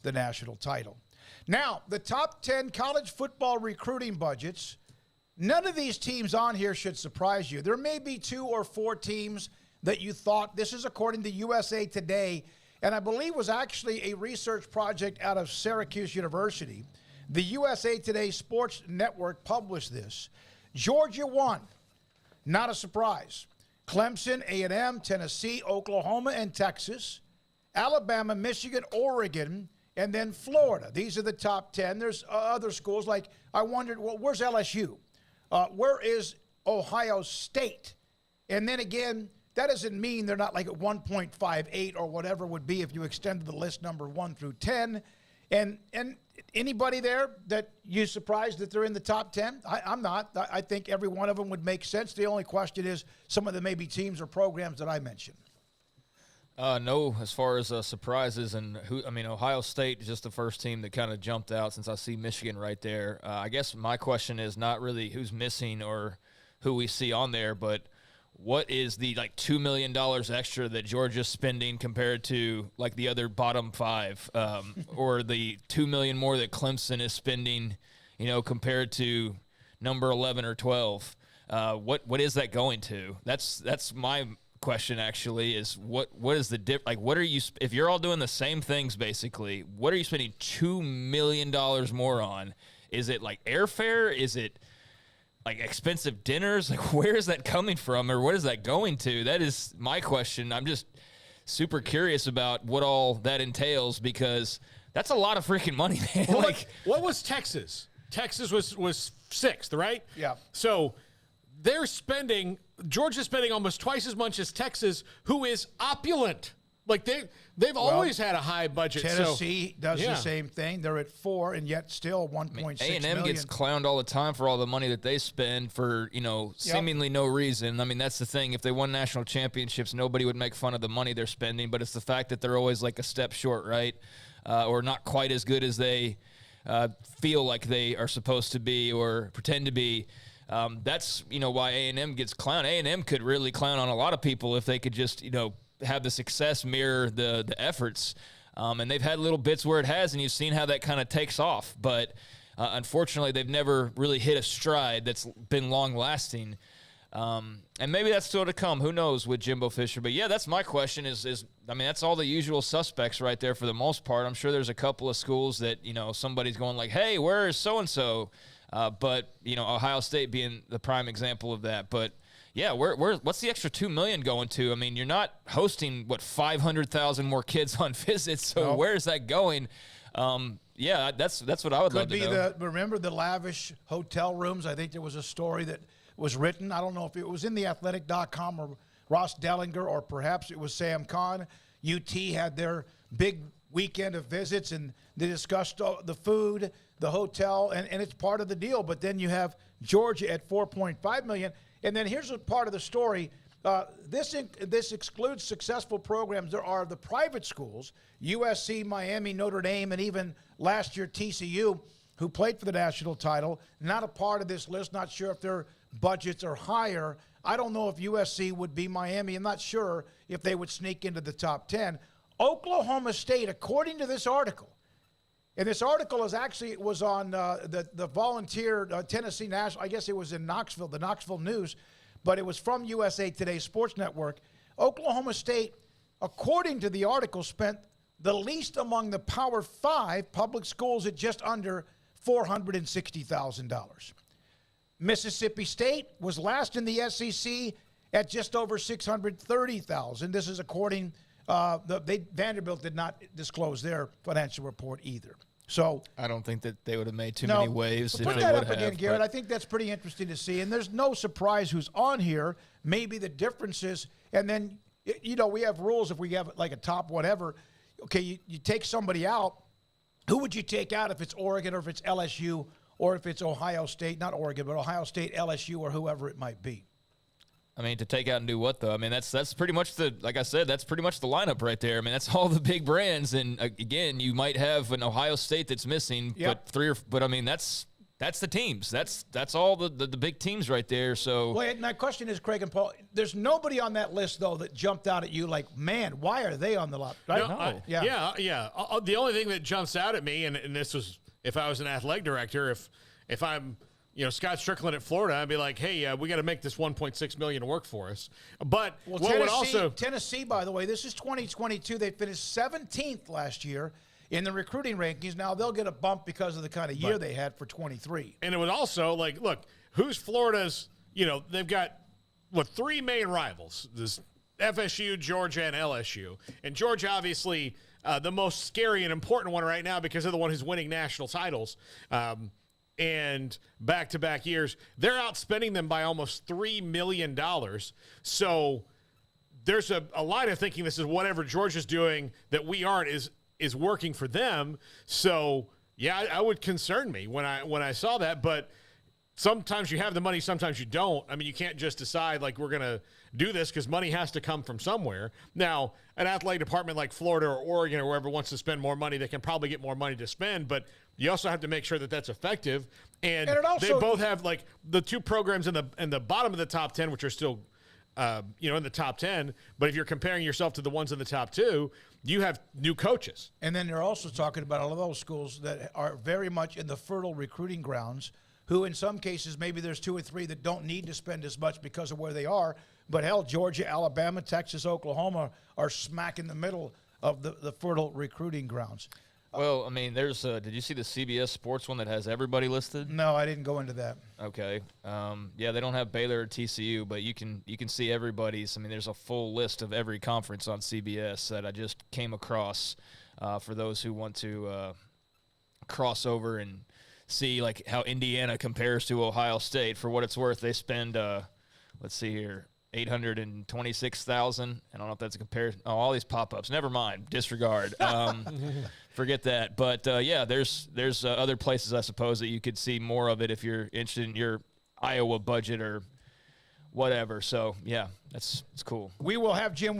the national title. Now, the top 10 college football recruiting budgets, none of these teams on here should surprise you. There may be 2 or 4 teams that you thought, this is according to USA Today, and I believe was actually a research project out of Syracuse University. The USA Today Sports Network published this. Georgia won. Not a surprise. Clemson, A&M, Tennessee, Oklahoma, and Texas. Alabama, Michigan, Oregon, and then Florida. These are the top 10. There's other schools like, I wondered, well, where's LSU? Where is Ohio State? And then again, that doesn't mean they're not like at 1.58 or whatever would be if you extended the list number 1 through 10. And anybody there that you surprised that they're in the top 10? I'm not. I think every one of them would make sense. The only question is some of the maybe teams or programs that I mentioned. No, as far as surprises and Ohio State is just the first team that kind of jumped out since I see Michigan right there. I guess my question is not really who's missing or who we see on there, but what is the $2 million extra that Georgia's spending compared to like the other bottom 5, or the $2 million more that Clemson is spending, compared to number 11 or 12? What is that going to? That's my question actually, is what is the dip? Like, what are you, if you're all doing the same things basically, what are you spending $2 million more on? Is it like airfare? Is it like expensive dinners? Like, where is that coming from, or what is that going to? That is my question. I'm just super curious about what all that entails, because that's a lot of freaking money. Well, what was Texas? Texas was 6th, right? Yeah. So Georgia's spending almost twice as much as Texas, who is opulent. Like they've always had a high budget. Tennessee does the same thing. They're at 4 and yet still 1.6 A&M million. gets clowned all the time for all the money that they spend for, seemingly no reason. I mean, that's the thing. If they won national championships, nobody would make fun of the money they're spending, but it's the fact that they're always like a step short, right? Or not quite as good as they feel like they are supposed to be or pretend to be. That's, why A&M gets clowned. A&M could really clown on a lot of people if they could just, have the success mirror the efforts. And they've had little bits where it has, and you've seen how that kind of takes off. But unfortunately, they've never really hit a stride that's been long-lasting. And maybe that's still to come. Who knows with Jimbo Fisher? But, yeah, that's my question is that's all the usual suspects right there for the most part. I'm sure there's a couple of schools that, somebody's going like, hey, where is so-and-so? But, Ohio State being the prime example of that. But, yeah, what's the extra $2 million going to? I mean, you're not hosting 500,000 more kids on visits, so where is that going? Yeah, that's what I would love to know. Remember the lavish hotel rooms? I think there was a story that was written. I don't know if it was in theathletic.com or Ross Dellinger, or perhaps it was Sam Kahn. UT had their big weekend of visits, and they discussed the food, the hotel, and it's part of the deal. But then you have Georgia at $4.5 million. And then here's a part of the story. This excludes successful programs. There are the private schools, USC, Miami, Notre Dame, and even last year TCU, who played for the national title. Not a part of this list. Not sure if their budgets are higher. I don't know if USC would be Miami. I'm not sure if they would sneak into the top 10. Oklahoma State, according to this article, and this article was on the Volunteer Tennessee National. I guess it was in Knoxville, the Knoxville News, but it was from USA Today Sports Network. Oklahoma State, according to the article, spent the least among the Power 5 public schools at just under $460,000. Mississippi State was last in the SEC at just over $630,000. This is according. Vanderbilt did not disclose their financial report either. So I don't think that they would have made too many waves. Put that up again, Garrett. I think that's pretty interesting to see. And there's no surprise who's on here. Maybe the differences. And then, we have rules if we have like a top whatever. Okay, you take somebody out. Who would you take out if it's Oregon or if it's LSU or if it's Ohio State? Not Oregon, but Ohio State, LSU, or whoever it might be. I mean, to take out and do what, though? I mean, that's pretty much like I said, that's pretty much the lineup right there. I mean, that's all the big brands. And, again, you might have an Ohio State that's missing, but I mean, that's That's the teams. That's all the big teams right there. So Well, my question is, Craig and Paul, there's nobody on that list, though, that jumped out at you like, man, why are they on the lot? Right? No, Yeah. yeah. The only thing that jumps out at me, and this was if I was an athletic director, if I'm Scott Strickland at Florida, I'd be like, hey, we got to make this $1.6 million work for us. But Well, what would also Tennessee, by the way, this is 2022. They finished 17th last year in the recruiting rankings. Now they'll get a bump because of the kind of year they had for 23. And it was also like, look, who's Florida's, they've got, three main rivals. This FSU, Georgia, and LSU. And Georgia, obviously, the most scary and important one right now because they're the one who's winning national titles. And back-to-back years, they're outspending them by almost $3 million. So there's a line of thinking this is whatever Georgia's doing that we aren't is working for them. So yeah, I would concern me when I saw that. But sometimes you have the money, sometimes you don't. I mean, you can't just decide like we're gonna do this because money has to come from somewhere. Now, an athletic department like Florida or Oregon or wherever wants to spend more money, they can probably get more money to spend. But you also have to make sure that that's effective. And they both have like the two programs in the bottom of the top 10, which are still in the top 10. But if you're comparing yourself to the ones in the top 2, you have new coaches. And then they're also talking about all of those schools that are very much in the fertile recruiting grounds, who in some cases maybe there's 2 or 3 that don't need to spend as much because of where they are. But hell, Georgia, Alabama, Texas, Oklahoma are smack in the middle of the fertile recruiting grounds. well, I mean, there's did you see the CBS Sports one that has everybody listed? No, I didn't go into that. Okay. Yeah, they don't have Baylor or TCU, but you can see everybody's. I mean, there's a full list of every conference on CBS that I just came across for those who want to cross over and see like how Indiana compares to Ohio State. For what it's worth, they spend let's see here, $826,000. I don't know if that's a comparison. Oh, all these pop-ups. Never mind. Disregard. Forget that. But yeah, there's other places I suppose that you could see more of it if you're interested in your Iowa budget or whatever. So yeah, it's cool. We will have Jim